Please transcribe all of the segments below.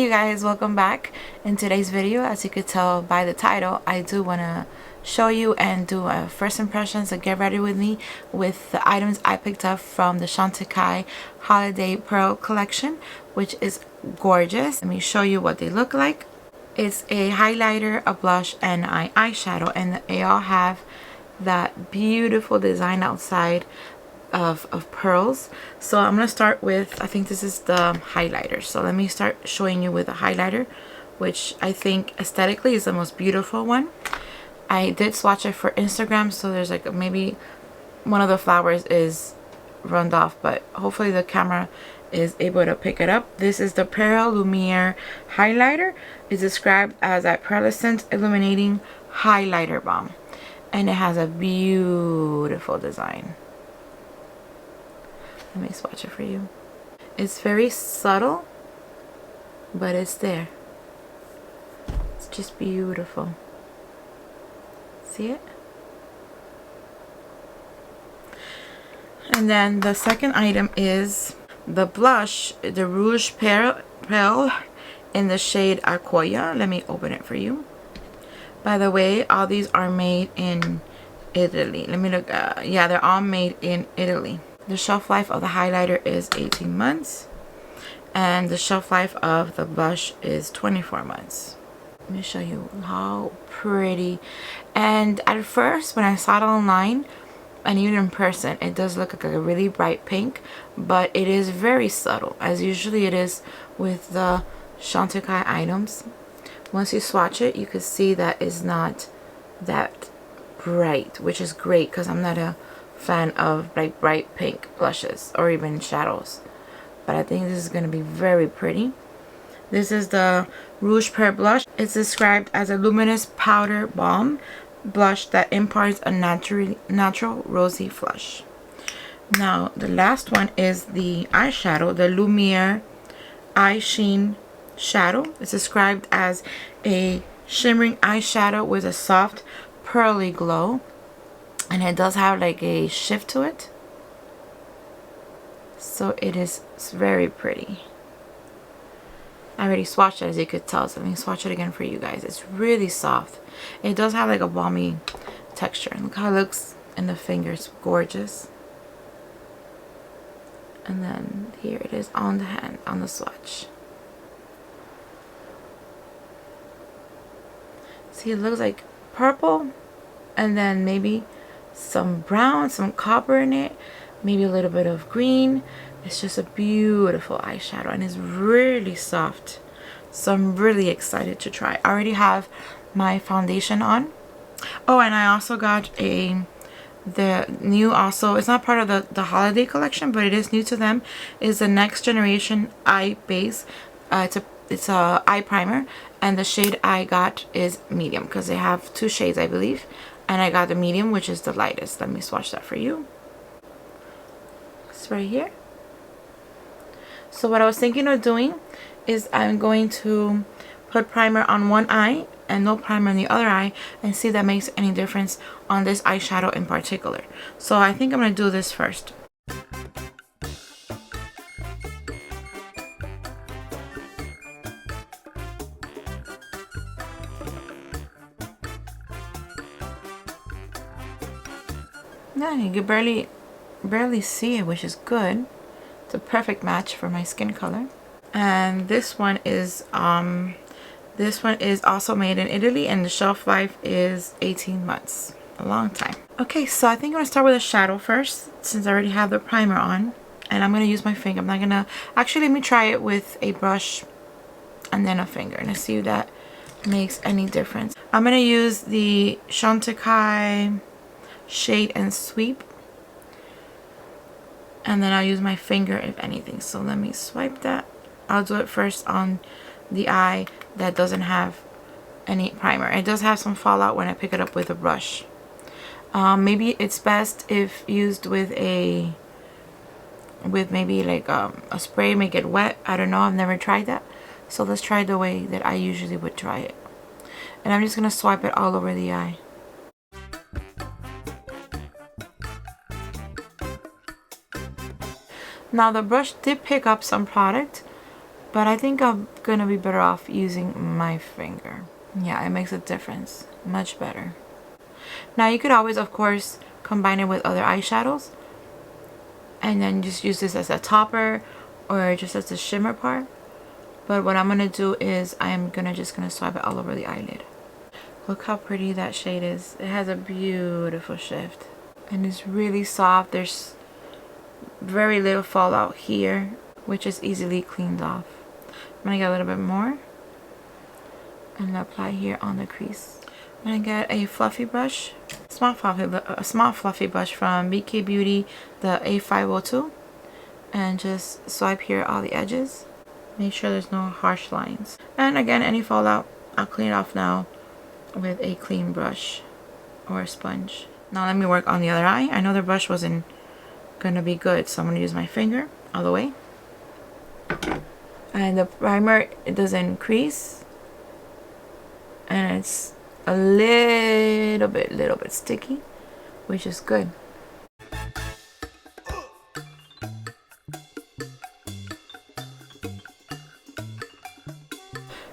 you guys, welcome back. In today's video, as you could tell by the title, I do want to show you and do a first impressions, so get ready with me with the items I picked up from the Chantecaille Holiday Pearl collection, which is gorgeous. Let me show you what they look like. It's a highlighter, a blush, and an eyeshadow, and they all have that beautiful design outside of pearls. So I'm gonna start with, I think this is the highlighter, so let me start showing you with a highlighter, which I think aesthetically is the most beautiful one. I did swatch it for Instagram, so there's like maybe one of the flowers is runned off, but hopefully the camera is able to pick it up. This is the Pearl Lumiere highlighter. It's described as a pearlescent illuminating highlighter balm, and it has a beautiful design. Let me swatch it for you. It's very subtle, but it's there. It's just beautiful. See it? And then the second item is the blush, the Rouge Perle in the shade Aquoia. Let me open it for you. By the way, all these are made in Italy. Let me look. Yeah, they're all made in Italy. The shelf life of the highlighter is 18 months. And the shelf life of the blush is 24 months. Let me show you how pretty. And at first, when I saw it online, and even in person, it does look like a really bright pink. But it is very subtle, as usually it is with the Chantecaille items. Once you swatch it, you can see that it's not that bright, which is great because I'm not a fan of like bright pink blushes or even shadows, but I think this is going to be very pretty. This is the Rouge Perle blush. It's described as a luminous powder balm blush that imparts a natural rosy flush. Now the last one is the eyeshadow, the Lumiere Eye Sheen Shadow. It's described as a shimmering eyeshadow with a soft pearly glow, and it does have like a shift to it, so it's very pretty. I already swatched it, as you could tell, so let me swatch it again for you guys. It's really soft. It does have like a balmy texture. Look how it looks in the fingers. Gorgeous. And then here it is on the hand, on the swatch. See, it looks like purple, and then maybe some brown, some copper in it, maybe a little bit of green. It's just a beautiful eyeshadow, and it's really soft, so I'm really excited to try. I already have my foundation on. Oh, and I also got the new, also, it's not part of the holiday collection, but it is new to them, is the Next Generation Eye Base. It's a eye primer, and the shade I got is medium because they have two shades, I believe, and I got the medium, which is the lightest. Let me swatch that for you. It's right here. So what I was thinking of doing is I'm going to put primer on one eye and no primer on the other eye, and see if that makes any difference on this eyeshadow in particular. So I think I'm going to do this first. Yeah, you can barely see it, which is good. It's a perfect match for my skin color. And this one is also made in Italy, and the shelf life is 18 months. A long time. Okay, so I think I'm gonna start with a shadow first, since I already have the primer on, and I'm gonna use my finger. I'm not gonna, actually, let me try it with a brush and then a finger, and see if that makes any difference. I'm gonna use the Chantecaille Shade and Sweep, and then I'll use my finger if anything. So let me swipe that. I'll do it first on the eye that doesn't have any primer. It does have some fallout when I pick it up with a brush. Maybe it's best if used with maybe like a spray, make it wet. I don't know, I've never tried that, so let's try the way that I usually would try it. And I'm just gonna swipe it all over the eye. Now the brush did pick up some product, but I think I'm gonna be better off using my finger. Yeah, it makes a difference. Much better. Now you could always, of course, combine it with other eyeshadows and then just use this as a topper or just as a shimmer part. But what I'm gonna do is I'm just gonna swap it all over the eyelid. Look how pretty that shade is. It has a beautiful shift and it's really soft. There's very little fallout here, which is easily cleaned off. I'm gonna get a little bit more and apply here on the crease. I'm gonna get a fluffy brush, a small fluffy brush from Beekeeper, the A502, and just swipe here all the edges. Make sure there's no harsh lines. And again, any fallout, I'll clean it off now with a clean brush or a sponge. Now let me work on the other eye. I know the brush wasn't gonna be good, so I'm gonna use my finger all the way. And the primer, it doesn't crease, and it's a little bit sticky, which is good.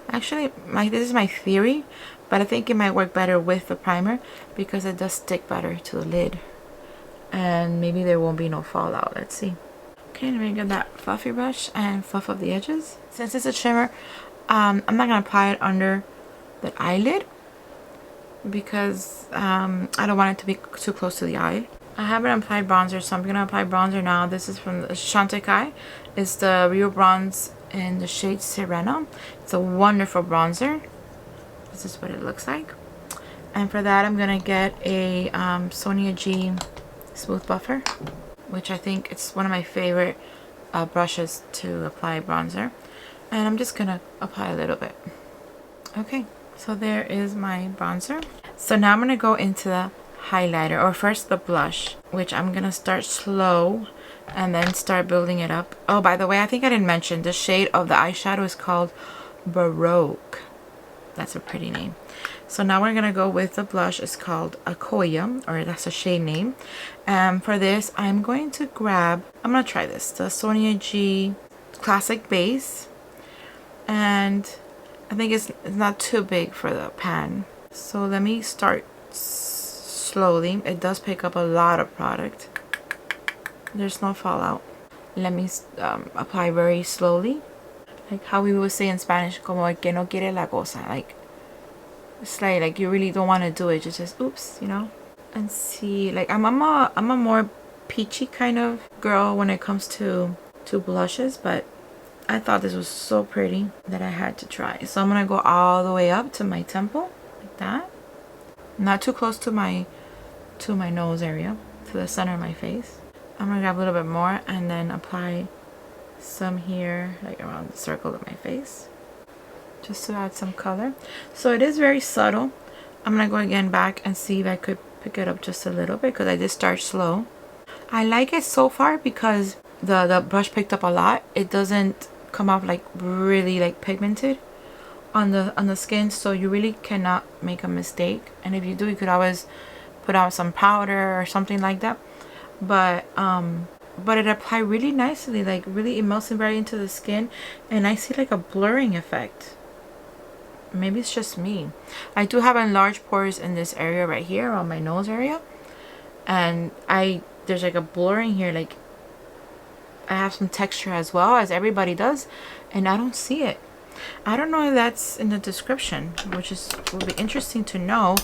Actually, this is my theory, but I think it might work better with the primer because it does stick better to the lid, and maybe there won't be no fallout. Let's see. Okay, let me get that fluffy brush and fluff up the edges. Since it's a shimmer, I'm not gonna apply it under the eyelid because I don't want it to be too close to the eye. I haven't applied bronzer, so I'm gonna apply bronzer now. This is from the Chantecaille. It's the Real Bronze in the shade Serena. It's a wonderful bronzer. This is what it looks like. And for that, I'm gonna get a Sonia G smooth buffer, which I think it's one of my favorite brushes to apply bronzer. And I'm just gonna apply a little bit. Okay, so there is my bronzer. So now I'm gonna go into the highlighter, or first the blush, which I'm gonna start slow and then start building it up. Oh, by the way, I think I didn't mention the shade of the eyeshadow is called Baroque. That's a pretty name. So now we're gonna go with the blush. It's called Akoya, or that's a shade name. And for this, I'm going to grab, I'm gonna try this, the Sonia G Classic Base. And I think it's not too big for the pan. So let me start slowly. It does pick up a lot of product. There's no fallout. Let me apply very slowly. Like how we would say in Spanish, como el que no quiere la cosa. Like, it's like you really don't want to do it. Just oops, you know. And see, like I'm a more peachy kind of girl when it comes to blushes, but I thought this was so pretty that I had to try. So I'm gonna go all the way up to my temple, like that. Not too close to my nose area, to the center of my face. I'm gonna grab a little bit more and then apply some here, like around the circle of my face, just to add some color. So it is very subtle. I'm gonna go again back and see if I could pick it up just a little bit, because I did start slow. I like it so far because the brush picked up a lot. It doesn't come off like really like pigmented on the skin, so you really cannot make a mistake. And if you do, you could always put out some powder or something like that. But it applied really nicely, like really emulsing right into the skin, and I see like a blurring effect. Maybe it's just me. I do have enlarged pores in this area right here on my nose area, and there's like a blurring here. Like I have some texture as well, as everybody does, and I don't see it. I don't know if that's in the description, which will be interesting to know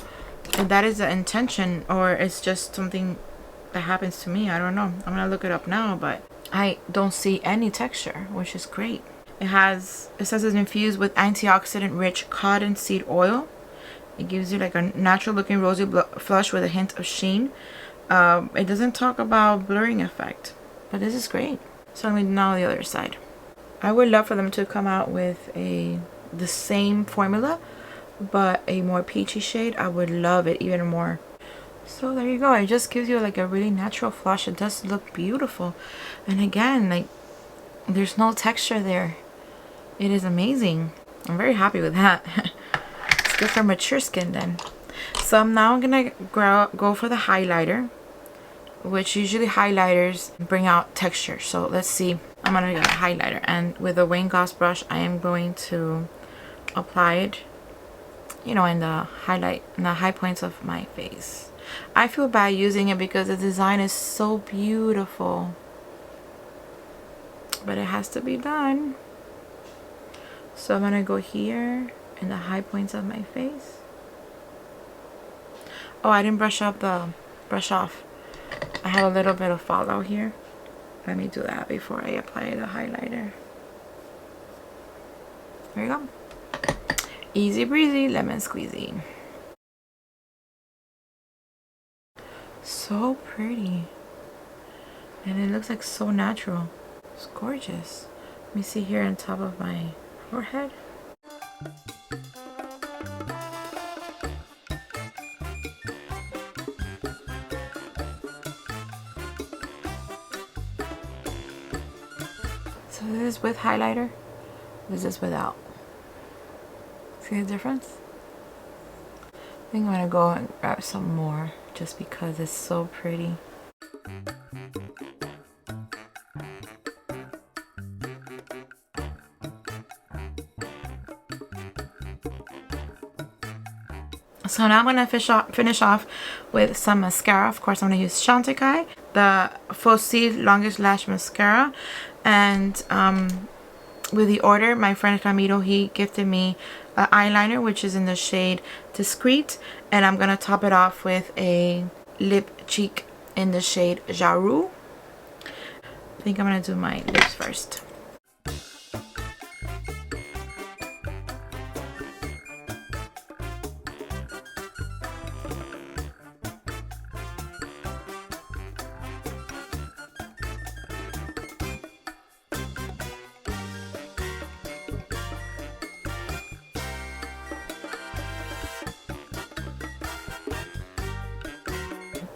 if that is the intention or it's just something that happens to me. I don't know. I'm gonna look it up now, but I don't see any texture, which is great. It says it's infused with antioxidant rich cottonseed oil. It gives you like a natural looking rosy flush with a hint of sheen. It doesn't talk about blurring effect, but this is great. So let me now the other side. I would love for them to come out with the same formula, but a more peachy shade. I would love it even more. So there you go. It just gives you like a really natural flush. It does look beautiful, and again, like there's no texture there. It is amazing. I'm very happy with that. It's good for mature skin then. So I'm now gonna go for the highlighter, which usually highlighters bring out texture. So let's see I'm gonna get a highlighter, and with a Wayne Goss brush I am going to apply it, you know, in the high points of my face. I feel bad using it because the design is so beautiful, but it has to be done. So I'm gonna go here in the high points of my face. Oh, I didn't brush off. I have a little bit of fallout here. Let me do that before I apply the highlighter. There you go. Easy breezy, lemon squeezy. So pretty. And it looks like so natural. It's gorgeous. Let me see here on top of my forehead. So this is with highlighter. This is without. See the difference? I think I'm gonna go and grab some more just because it's so pretty. So now I'm going to finish off with some mascara. Of course, I'm going to use Chantecaille, the Faux Longest Lash Mascara. And with the order, my friend Camilo, he gifted me an eyeliner, which is in the shade Discreet. And I'm going to top it off with a lip cheek in the shade Jarou. I think I'm going to do my lips first.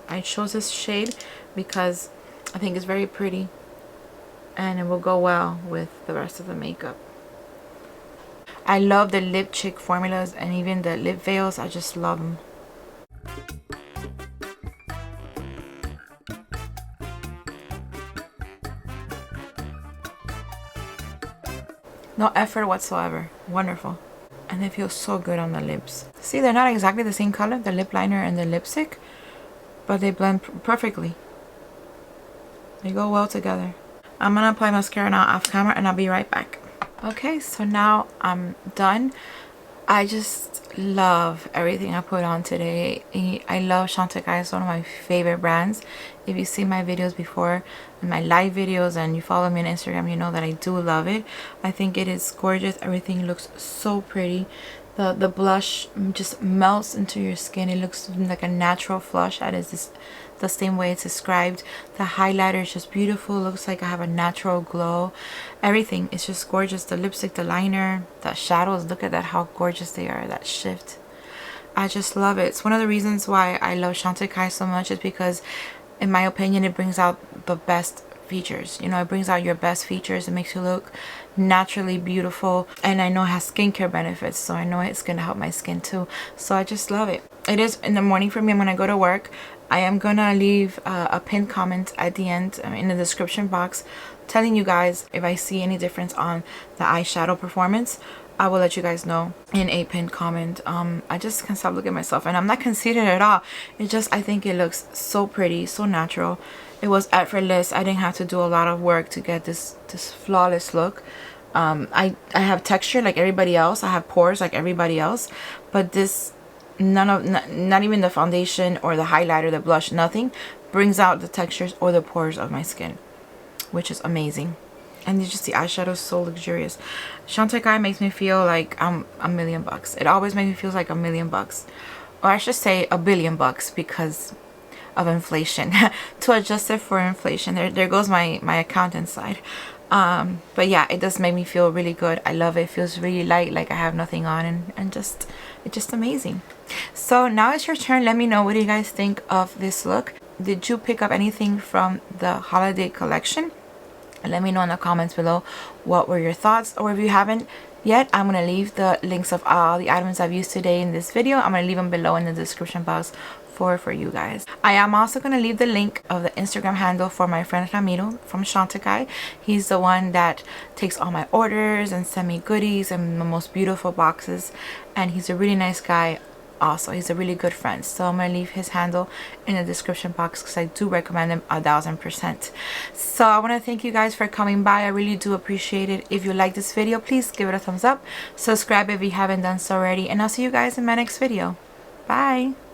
I chose this shade because I think it's very pretty and it will go well with the rest of the makeup. I love the lip cheek formulas and even the lip veils. I just love them. No effort whatsoever. Wonderful. And they feel so good on the lips. See, they're not exactly the same color, the lip liner and the lipstick, but they blend perfectly. They go well together. I'm gonna apply mascara now off camera and I'll be right back. Okay, so now I'm done. I just love everything I put on today. I love Chantecaille. It's one of my favorite brands. If you see my videos before, my live videos, and you follow me on Instagram, you know that I do love it. I think it is gorgeous. Everything looks so pretty. The blush just melts into your skin. It looks like a natural flush. That is the same way it's described. The highlighter is just beautiful. Looks like I have a natural glow. Everything is just gorgeous. The lipstick, the liner, the shadows. Look at that, how gorgeous they are. That shift. I just love it. It's one of the reasons why I love Chantecaille so much, is because, in my opinion, it brings out the best features. You know, it brings out your best features. It makes you look naturally beautiful, and I know it has skincare benefits, so I know it's gonna help my skin too. So I just love it. It is in the morning for me. I'm gonna go to work. I am gonna leave a pinned comment at the end in the description box telling you guys if I see any difference on the eyeshadow performance. I will let you guys know in a pinned comment. I just can't stop looking at myself, and I'm not conceited at all. It just, I think it looks so pretty, so natural. It was effortless. I didn't have to do a lot of work to get this flawless look. I have texture like everybody else. I have pores like everybody else, but this, not even the foundation or the highlighter, the blush, nothing brings out the textures or the pores of my skin, which is amazing. And just the eyeshadow is so luxurious. Chantecaille makes me feel like I'm $1,000,000. It always makes me feel like $1,000,000, or I should say $1,000,000,000, because of inflation. To adjust it for inflation, there goes my accountant side. But yeah, it does make me feel really good. I love it. It feels really light, like I have nothing on, and it's just amazing. So now it's your turn. Let me know, what do you guys think of this look? Did you pick up anything from the holiday collection? Let me know in the comments below what were your thoughts, or if you haven't yet, I'm going to leave the links of all the items I've used today in this video. I'm going to leave them below in the description box for you guys. I am also going to leave the link of the Instagram handle for my friend Ramiro from Chantecaille. He's the one that takes all my orders and send me goodies and the most beautiful boxes, and he's a really nice guy. Also, he's a really good friend, so I'm gonna leave his handle in the description box because I do recommend him 1000%. So I want to thank you guys for coming by. I really do appreciate it. If you like this video, please give it a thumbs up, subscribe if you haven't done so already, and I'll see you guys in my next video. Bye.